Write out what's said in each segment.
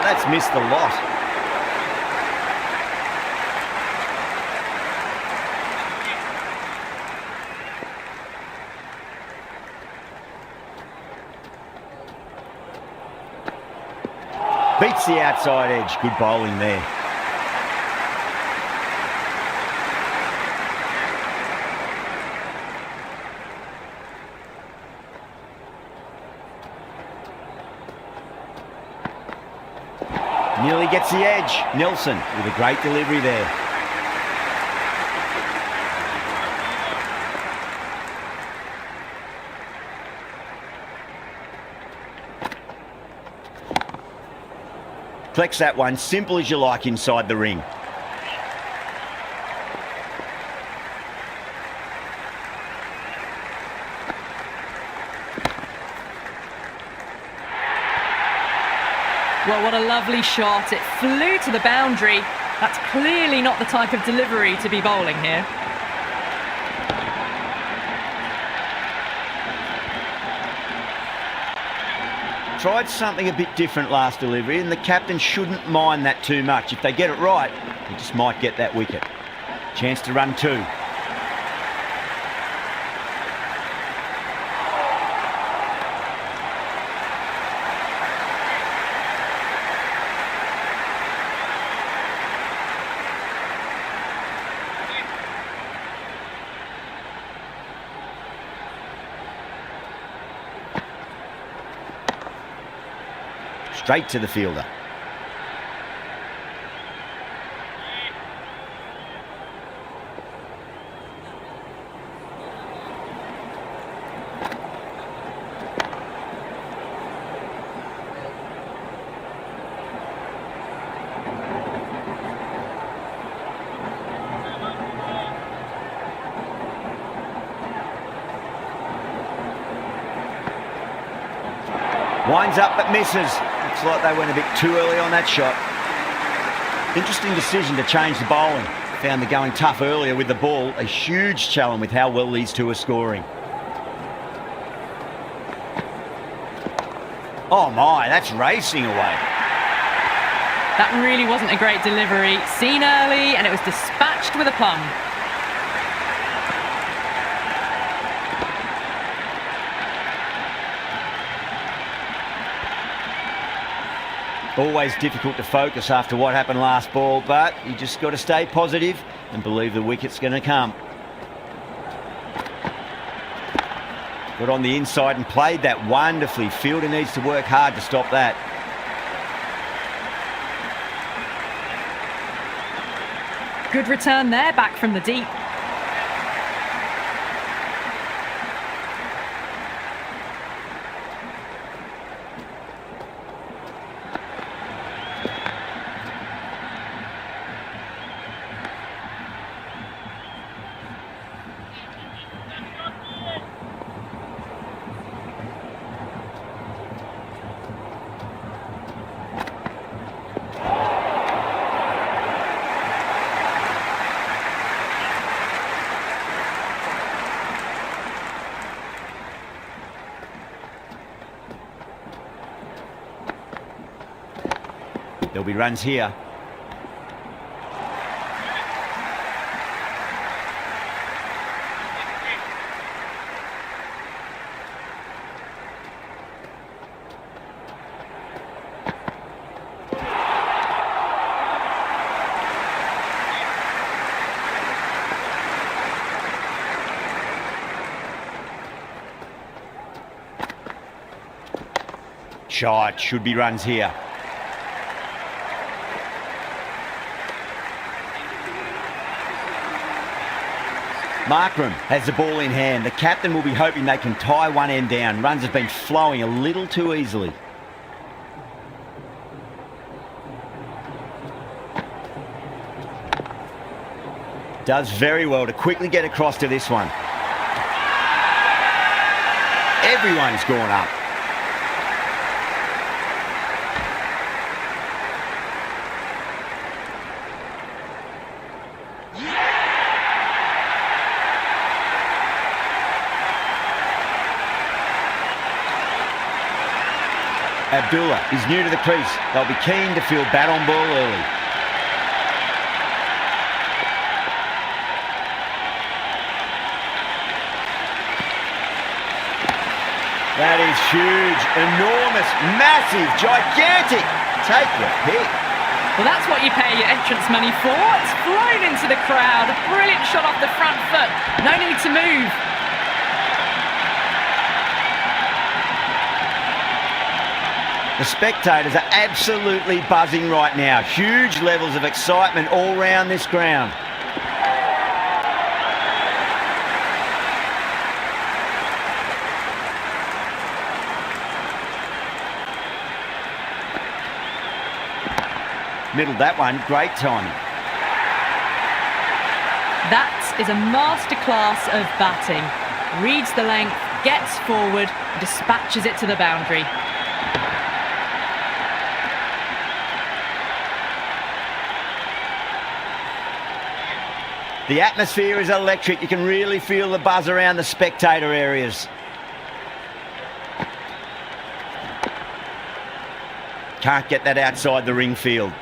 that's missed the lot. Beats the outside edge. Good bowling there. Nearly gets the edge. Nelson with a great delivery there. Collects that one, simple as you like inside the ring. Well, what a lovely shot. It flew to the boundary. That's clearly not the type of delivery to be bowling here. Tried something a bit different last delivery, and the captain shouldn't mind that too much. If they get it right, they just might get that wicket. Chance to run two. Straight to the fielder. Winds up but misses. Looks like they went a bit too early on that shot. Interesting decision to change the bowling. Found the going tough earlier with the ball. A huge challenge with how well these two are scoring. Oh my, that's racing away. That really wasn't a great delivery. Seen early and it was dispatched with a plum. Always difficult to focus after what happened last ball, but you just got to stay positive and believe the wicket's going to come. Got on the inside and played that wonderfully. Fielder needs to work hard to stop that. Good return there, back from the deep. There'll be runs here. Shot, should be runs here. Markram has the ball in hand. The captain will be hoping they can tie one end down. Runs have been flowing a little too easily. Does very well to quickly get across to this one. Everyone's gone up. Abdullah is new to the crease. They'll be keen to field bat on ball early. That is huge, enormous, massive, gigantic. Take your pick. Well, that's what you pay your entrance money for. It's flown into the crowd. A brilliant shot off the front foot. No need to move. The spectators are absolutely buzzing right now. Huge levels of excitement all round this ground. Middled that one, great timing. That is a masterclass of batting. Reads the length, gets forward, dispatches it to the boundary. The atmosphere is electric. You can really feel the buzz around the spectator areas. Can't get that outside the ring field.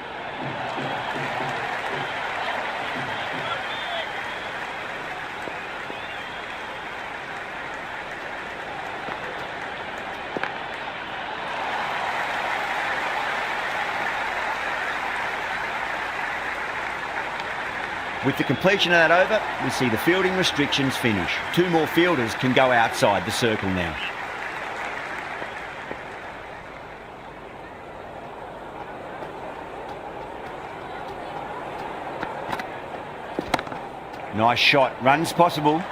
With the completion of that over, we see the fielding restrictions finish. 2 more fielders can go outside the circle now. Nice shot, runs possible.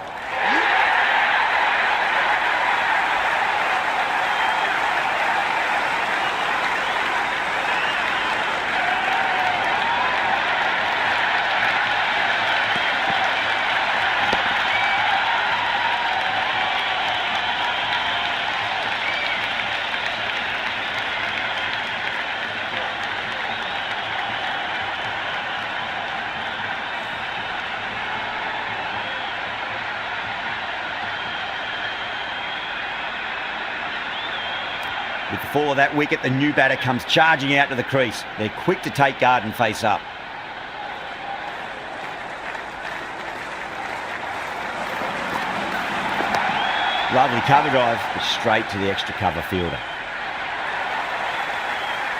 With the fall of that wicket, the new batter comes charging out to the crease. They're quick to take guard and face up. Lovely cover drive, straight to the extra cover fielder.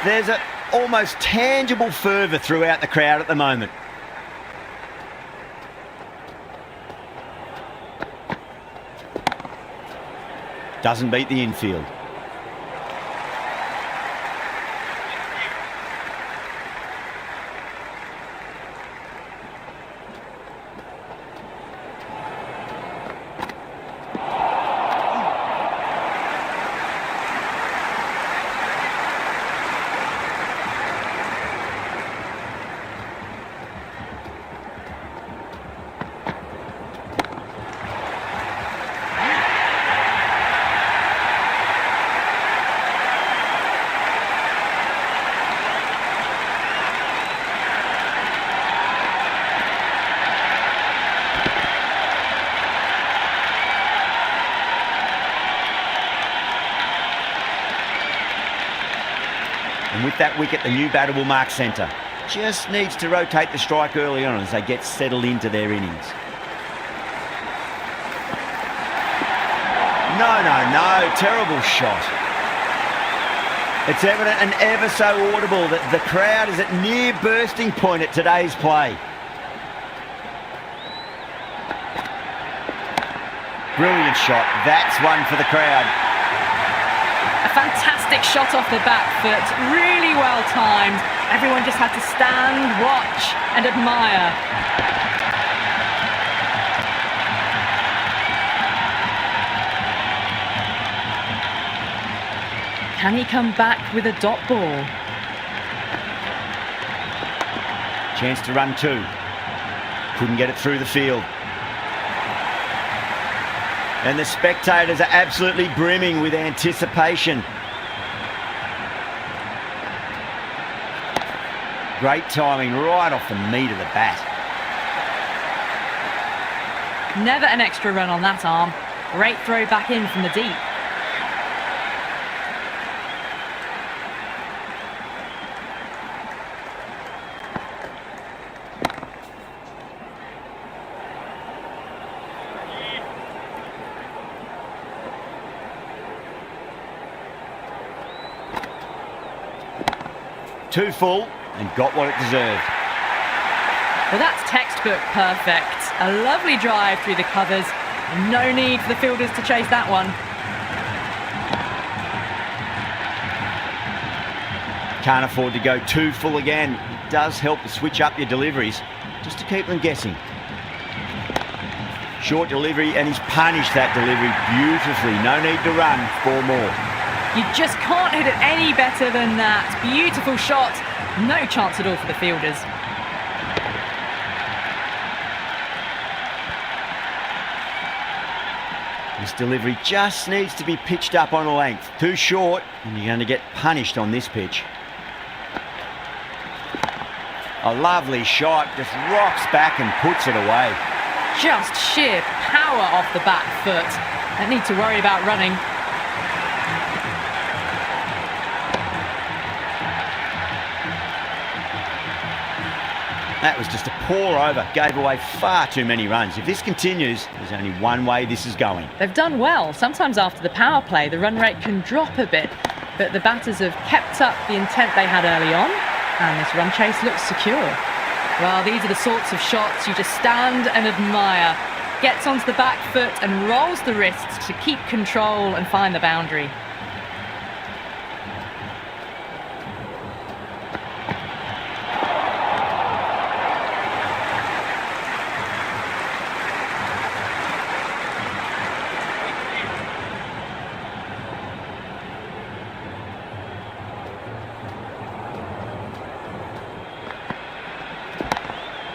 There's an almost tangible fervour throughout the crowd at the moment. Doesn't beat the infield. And with that wicket, the new batter will mark centre. Just needs to rotate the strike early on as they get settled into their innings. No, terrible shot. It's evident and ever so audible that the crowd is at near bursting point at today's play. Brilliant shot. That's one for the crowd. A fantastic shot off the back foot, really well timed. Everyone just had to stand, watch and admire. Can he come back with a dot ball? Chance to run 2. Couldn't get it through the field. And the spectators are absolutely brimming with anticipation. Great timing right off the meat of the bat. Never an extra run on that arm. Great throw back in from the deep. too full and got what it deserved. Well, that's textbook perfect. A lovely drive through the covers. No need for the fielders to chase that one. Can't afford to go too full again. It does help to switch up your deliveries just to keep them guessing. Short delivery, and he's punished that delivery beautifully. No need to run, 4 more. You just can't hit it any better than that. Beautiful shot. No chance at all for the fielders. This delivery just needs to be pitched up on a length. Too short, and you're going to get punished on this pitch. A lovely shot, just rocks back and puts it away. Just sheer power off the back foot. Don't need to worry about running. That was just a pour over, gave away far too many runs. If this continues, there's only one way this is going. They've done well. Sometimes after the power play, the run rate can drop a bit, but the batters have kept up the intent they had early on, and this run chase looks secure. Well, these are the sorts of shots you just stand and admire. Gets onto the back foot and rolls the wrists to keep control and find the boundary.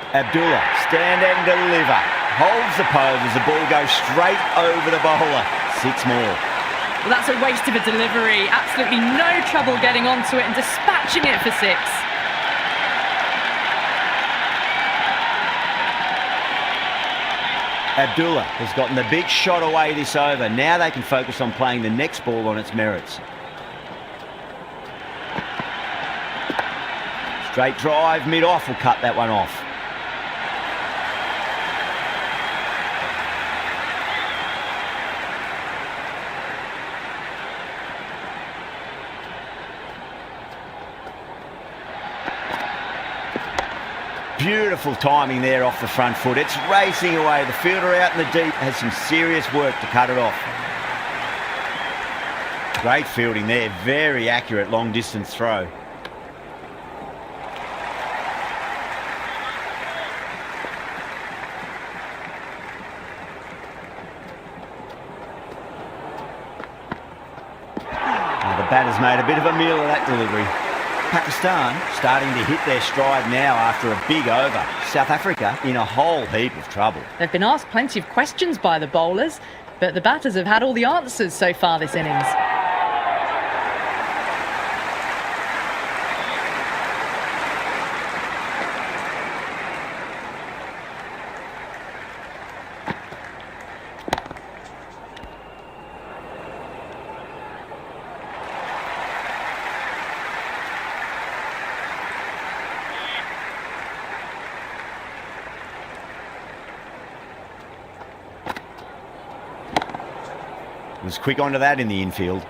Abdullah, stand and deliver. Holds the pose as the ball goes straight over the bowler. 6 more. Well, that's a waste of a delivery. Absolutely no trouble getting onto it and dispatching it for 6. Abdullah has gotten the big shot away this over. Now they can focus on playing the next ball on its merits. Straight drive, mid-off will cut that one off. Beautiful timing there off the front foot. It's racing away. The fielder out in the deep has some serious work to cut it off. Great fielding there. Very accurate long distance throw. Now the batter's made a bit of a meal of that delivery. Pakistan starting to hit their stride now after a big over. South Africa in a whole heap of trouble. They've been asked plenty of questions by the bowlers, but the batters have had all the answers so far this innings. Was quick onto that in the infield.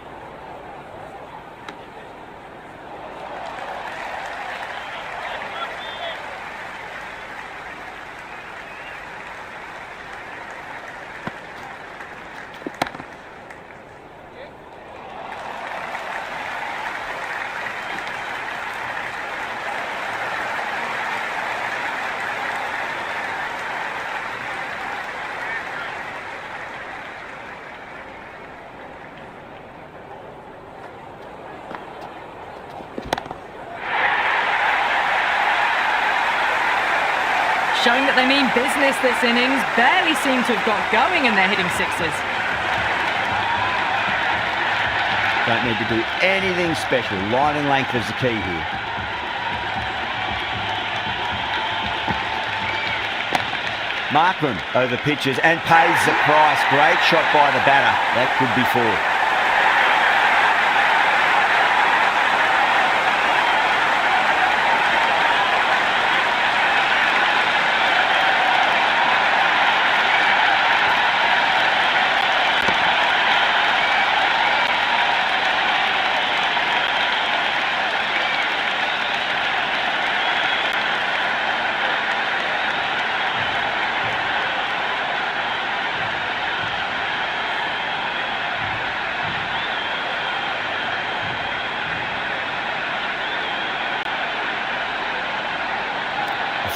Showing that they mean business this innings. Barely seem to have got going and they're hitting 6s. Don't need to do anything special. Line and length is the key here. Markman over pitches and pays the price. Great shot by the batter. That could be 4.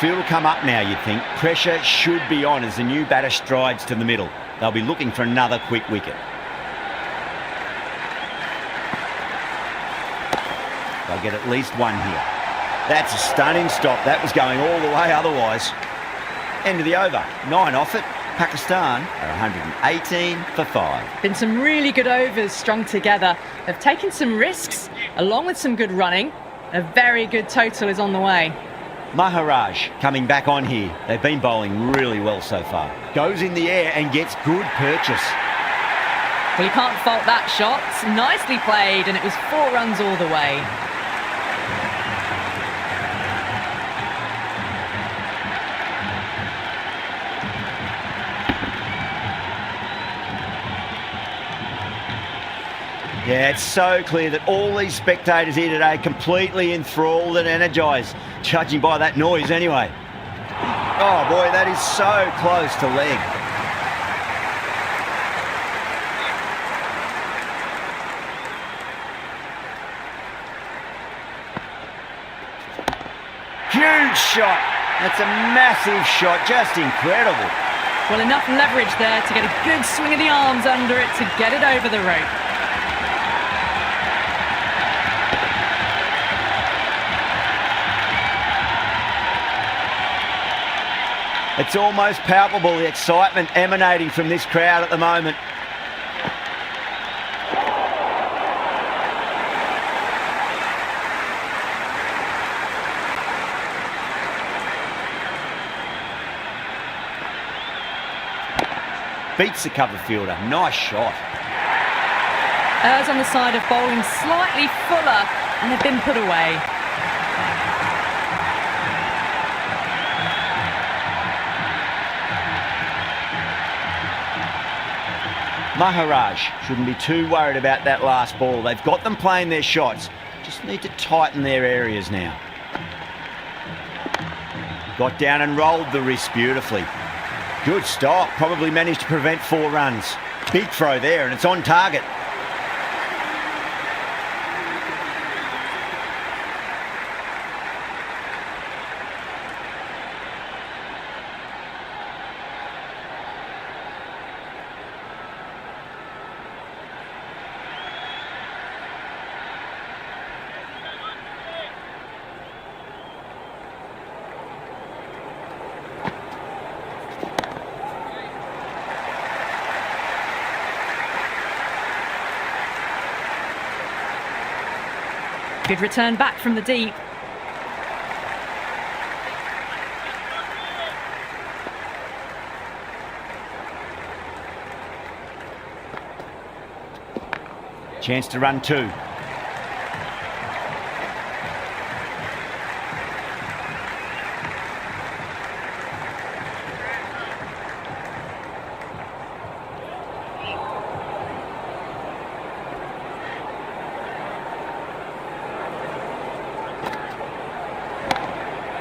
field will come up now, you'd think. Pressure should be on as the new batter strides to the middle. They'll be looking for another quick wicket. They'll get at least one here. That's a stunning stop. That was going all the way otherwise. End of the over. 9 off it. Pakistan are 118 for 5. Been some really good overs strung together. They've taken some risks along with some good running. A very good total is on the way. Maharaj coming back on here. They've been bowling really well so far. Goes in the air and gets good purchase. Well, you can't fault that shot. Nicely played, and it was 4 runs all the way. Yeah, it's so clear that all these spectators here today completely enthralled and energised, judging by that noise anyway. Oh boy, that is so close to leg. Huge shot. That's a massive shot, just incredible. Well, enough leverage there to get a good swing of the arms under it to get it over the rope. It's almost palpable, the excitement emanating from this crowd at the moment. Beats the cover fielder. Nice shot. Errs on the side of bowling slightly fuller, and they've been put away. Maharaj shouldn't be too worried about that last ball. They've got them playing their shots. Just need to tighten their areas now. Got down and rolled the wrist beautifully. Good stop. Probably managed to prevent 4 runs. Big throw there, and it's on target. Good return back from the deep. Chance to run 2.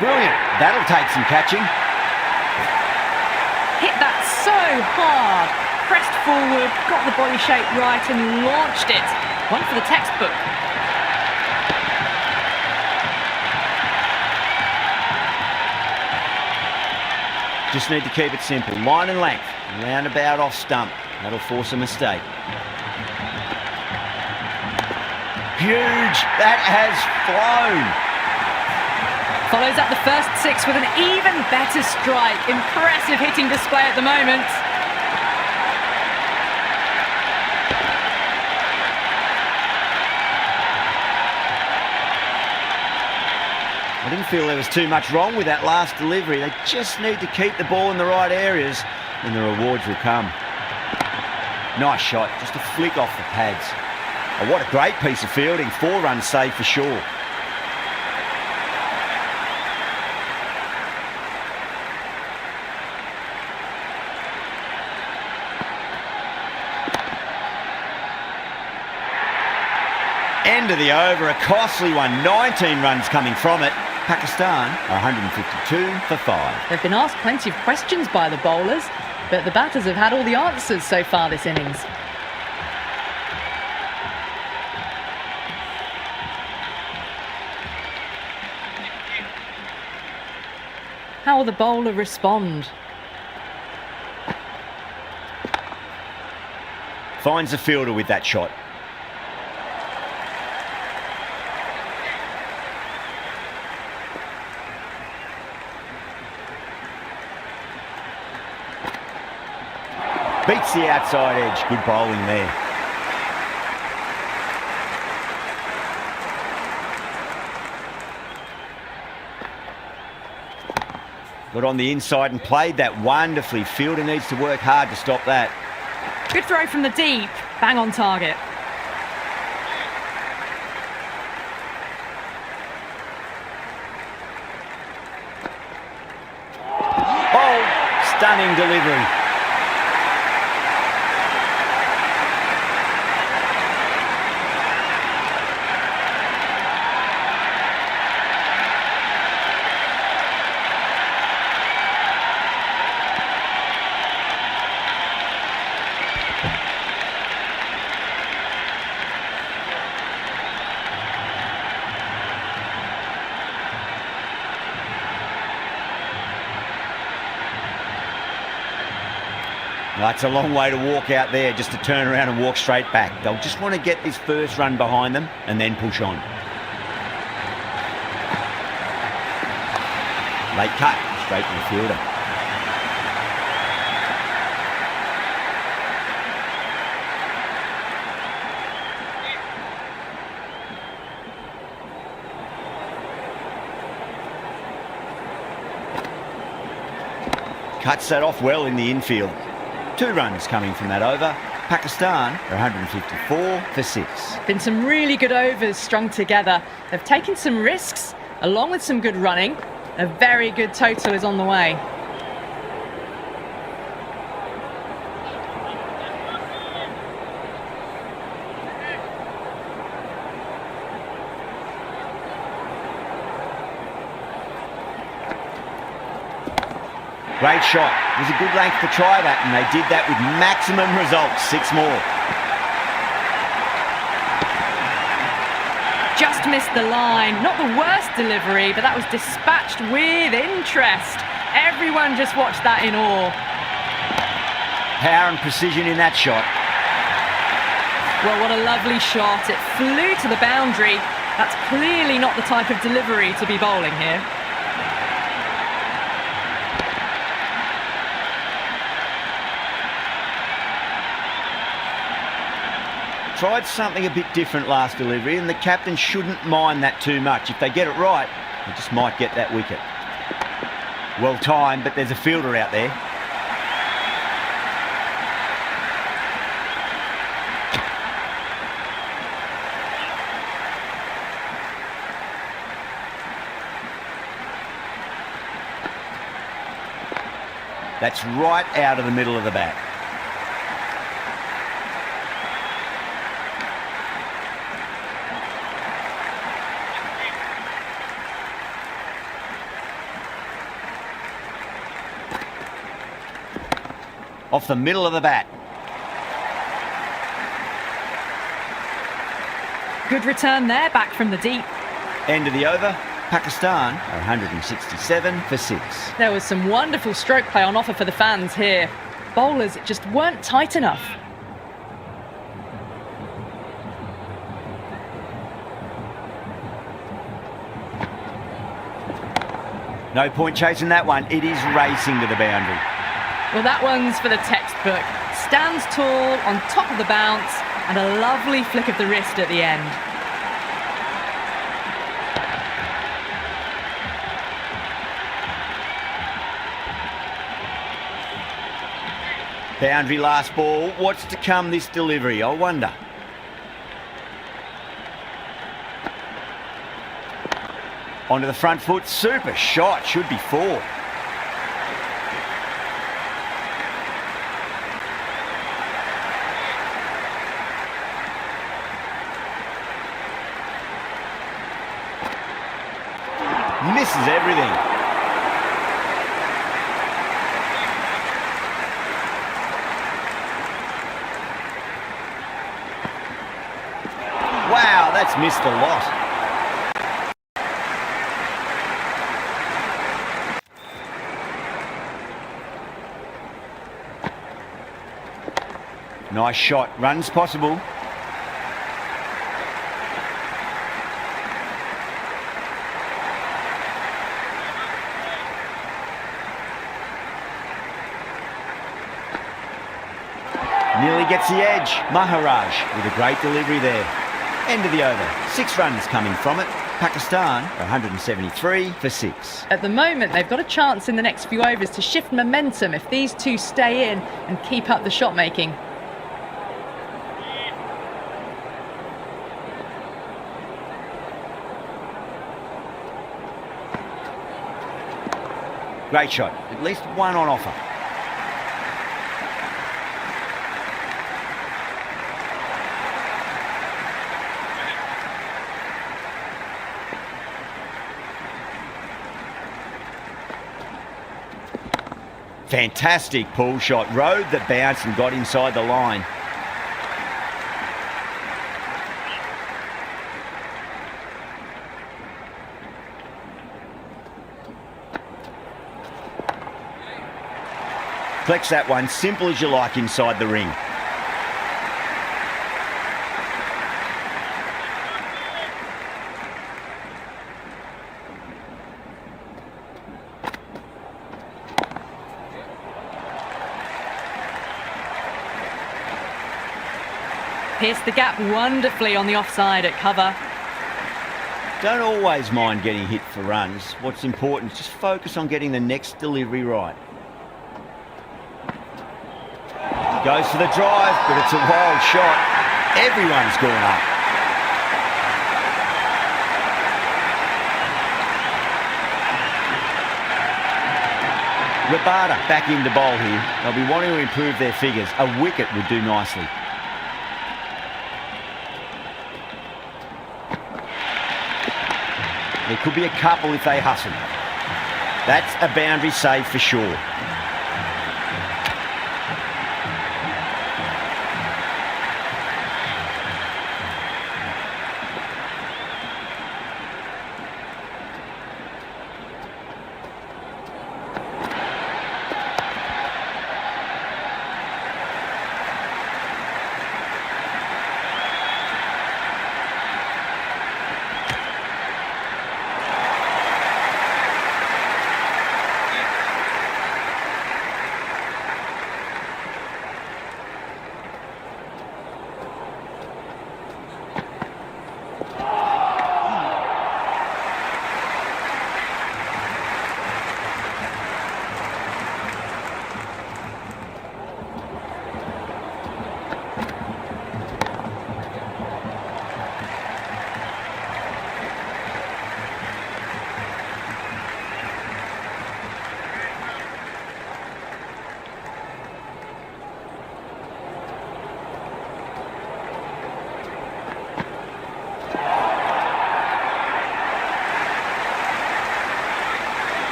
Brilliant. That'll take some catching. Hit that so hard. Pressed forward, got the body shape right and launched it. One for the textbook. Just need to keep it simple. Line and length. Roundabout off stump. That'll force a mistake. Huge. That has flown. Follows up the first 6 with an even better strike. Impressive hitting display at the moment. I didn't feel there was too much wrong with that last delivery. They just need to keep the ball in the right areas and the rewards will come. Nice shot, just a flick off the pads. Oh, what a great piece of fielding. 4 runs saved for sure. End of the over, a costly one. 19 runs coming from it. Pakistan are 152 for 5. They've been asked plenty of questions by the bowlers, but the batters have had all the answers so far this innings. How will the bowler respond? Finds the fielder with that shot. Beats the outside edge. Good bowling there. Got on the inside and played that wonderfully. Fielder needs to work hard to stop that. Good throw from the deep. Bang on target. Oh, stunning delivery. That's a long way to walk out there, just to turn around and walk straight back. They'll just want to get this first run behind them and then push on. Late cut, straight to the fielder. Cuts that off well in the infield. 2 runs coming from that over. Pakistan are 154 for 6. Been some really good overs strung together. They've taken some risks, along with some good running. A very good total is on the way. Great shot. It was a good length to try that, and they did that with maximum results. 6 more. Just missed the line. Not the worst delivery, but that was dispatched with interest. Everyone just watched that in awe. Power and precision in that shot. Well, what a lovely shot. It flew to the boundary. That's clearly not the type of delivery to be bowling here. Tried something a bit different last delivery, and the captain shouldn't mind that too much. If they get it right, they just might get that wicket. Well timed, but there's a fielder out there. That's right out of the middle of the bat. Off the middle of the bat. Good return there, back from the deep. End of the over. Pakistan are 167 for 6. There was some wonderful stroke play on offer for the fans here. Bowlers just weren't tight enough. No point chasing that one. It is racing to the boundary. Well, that one's for the textbook. Stands tall, on top of the bounce, and a lovely flick of the wrist at the end. Boundary last ball. What's to come this delivery, I wonder. Onto the front foot. Super shot. Should be 4. Misses everything. Wow, that's missed a lot. Nice shot. Runs possible. Nearly gets the edge. Maharaj with a great delivery there. End of the over. 6 runs coming from it. Pakistan 173 for 6. At the moment, they've got a chance in the next few overs to shift momentum if these two stay in and keep up the shot making. Great shot. At least one on offer. Fantastic pull shot. Rode the bounce and got inside the line. Flex that one, simple as you like inside the ring. Pierced the gap wonderfully on the offside at cover. Don't always mind getting hit for runs. What's important is just focus on getting the next delivery right. He goes for the drive, but it's a wild shot. Everyone's gone up. Rabada back into bowl here. They'll be wanting to improve their figures. A wicket would do nicely. There could be a couple if they hustle. That's a boundary save for sure.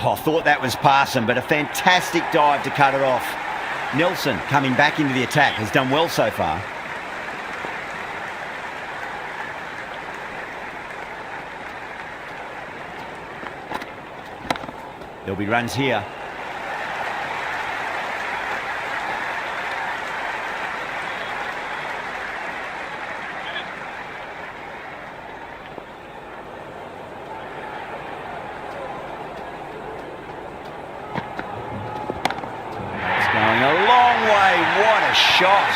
Oh, I thought that was passing, but a fantastic dive to cut it off. Nelson coming back into the attack has done well so far. There'll be runs here. What a shot.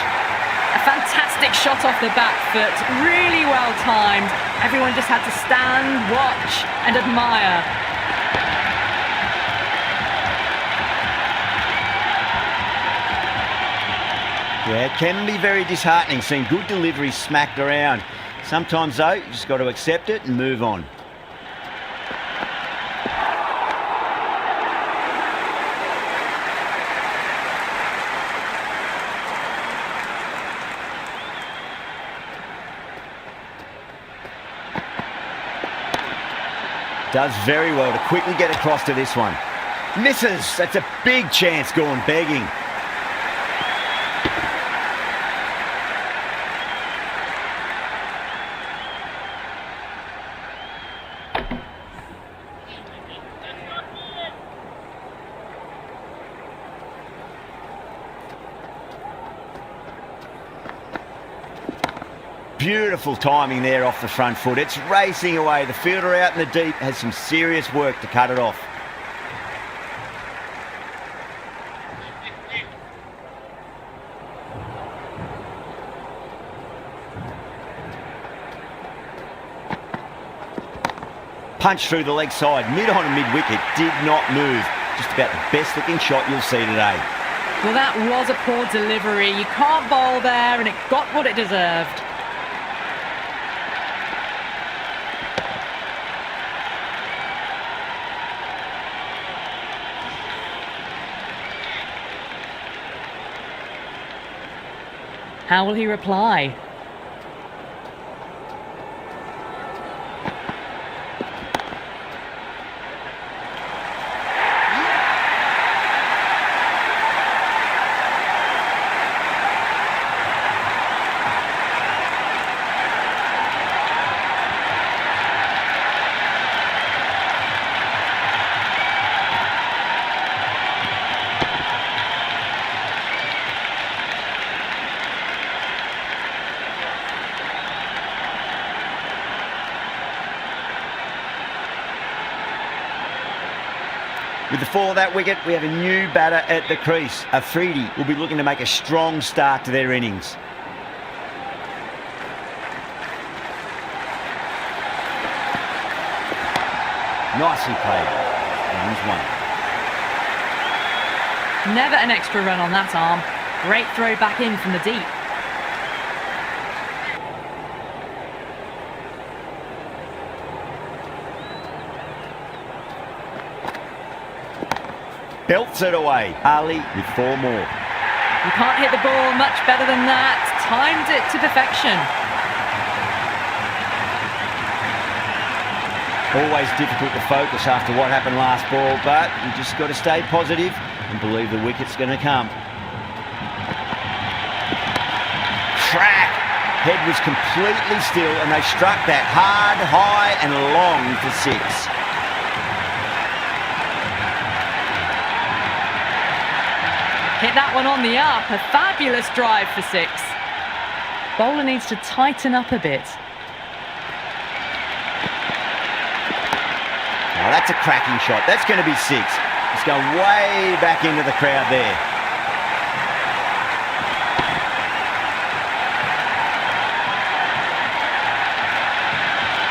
A fantastic shot off the back foot, really well timed. Everyone just had to stand, watch and admire. Yeah, it can be very disheartening seeing good deliveries smacked around. Sometimes though, you just got to accept it and move on. Does very well to quickly get across to this one. Misses. That's a big chance going begging. Beautiful timing there off the front foot. It's racing away. The fielder out in the deep has some serious work to cut it off. Punch through the leg side, mid-on and mid-wicket, did not move. Just about the best looking shot you'll see today. Well, that was a poor delivery. You can't bowl there, and it got what it deserved. How will he reply? With the fall of that wicket, we have a new batter at the crease. Afridi will be looking to make a strong start to their innings. Nicely played. Runs one. Never an extra run on that arm. Great throw back in from the deep. Belts it away. Ali with 4 more. You can't hit the ball much better than that. Timed it to perfection. Always difficult to focus after what happened last ball, but you just got to stay positive and believe the wicket's going to come. Crack! Head was completely still and they struck that hard, high and long for 6. Hit that one on the up. A fabulous drive for 6. Bowler needs to tighten up a bit. Oh, that's a cracking shot. That's going to be 6. It's going way back into the crowd there.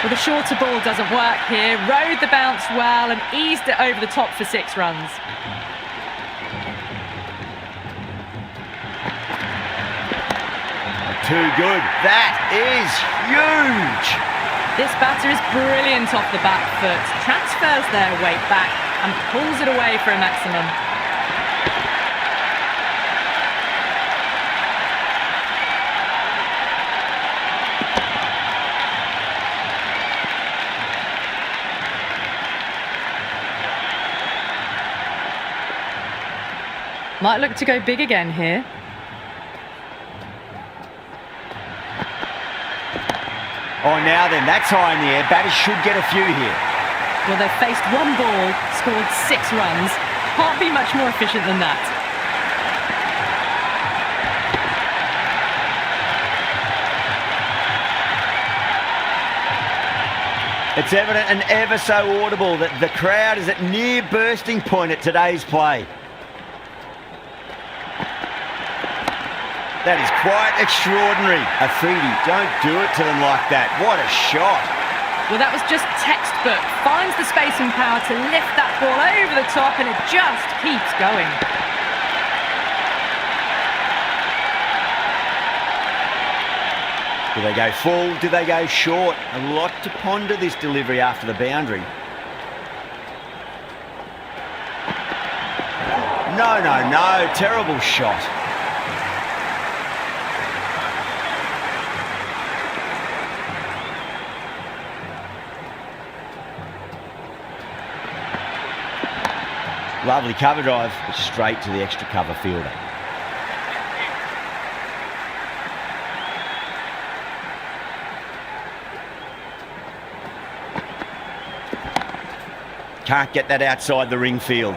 Well, the shorter ball doesn't work here. Rode the bounce well and eased it over the top for 6 runs. Too good. That is huge. This batter is brilliant off the back foot. Transfers their weight back and pulls it away for a maximum. Might look to go big again here. Oh, now then, that's high in the air. Batters should get a few here. Well, they've faced 1 ball, scored 6 runs. Can't be much more efficient than that. It's evident and ever so audible that the crowd is at near bursting point at today's play. That is quite extraordinary. Afridi, don't do it to them like that. What a shot. Well, that was just textbook. Finds the space and power to lift that ball over the top and it just keeps going. Do they go full? Do they go short? A lot to ponder this delivery after the boundary. No, no, no. Terrible shot. Lovely cover drive, but straight to the extra cover fielder. Can't get that outside the ring field.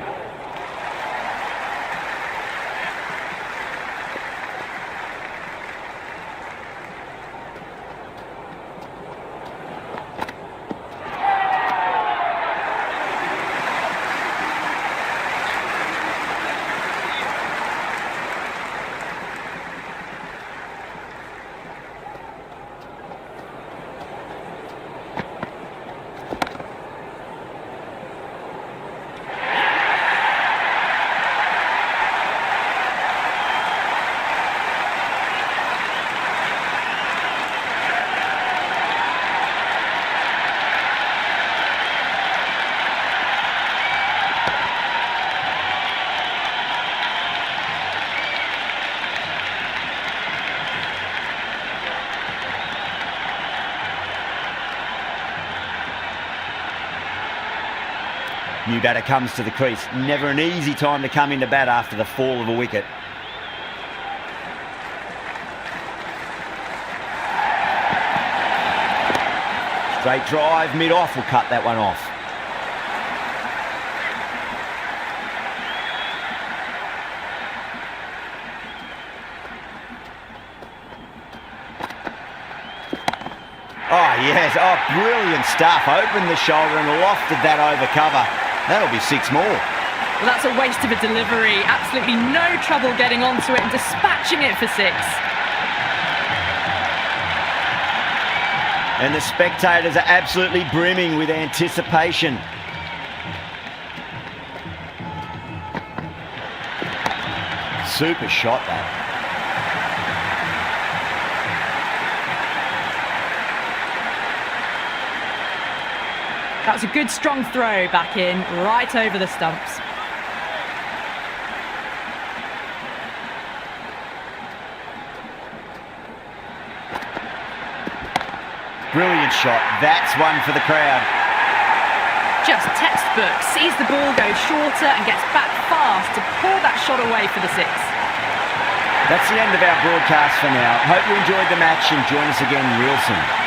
New batter comes to the crease. Never an easy time to come into bat after the fall of a wicket. Straight drive, mid-off will cut that one off. Oh, yes. Oh, brilliant stuff. Opened the shoulder and lofted that over cover. That'll be 6 more. Well, that's a waste of a delivery. Absolutely no trouble getting onto it and dispatching it for 6. And the spectators are absolutely brimming with anticipation. Super shot, that. That was a good strong throw back in, right over the stumps. Brilliant shot. That's one for the crowd. Just textbook. Sees the ball go shorter and gets back fast to pull that shot away for the 6. That's the end of our broadcast for now. Hope you enjoyed the match and join us again real soon.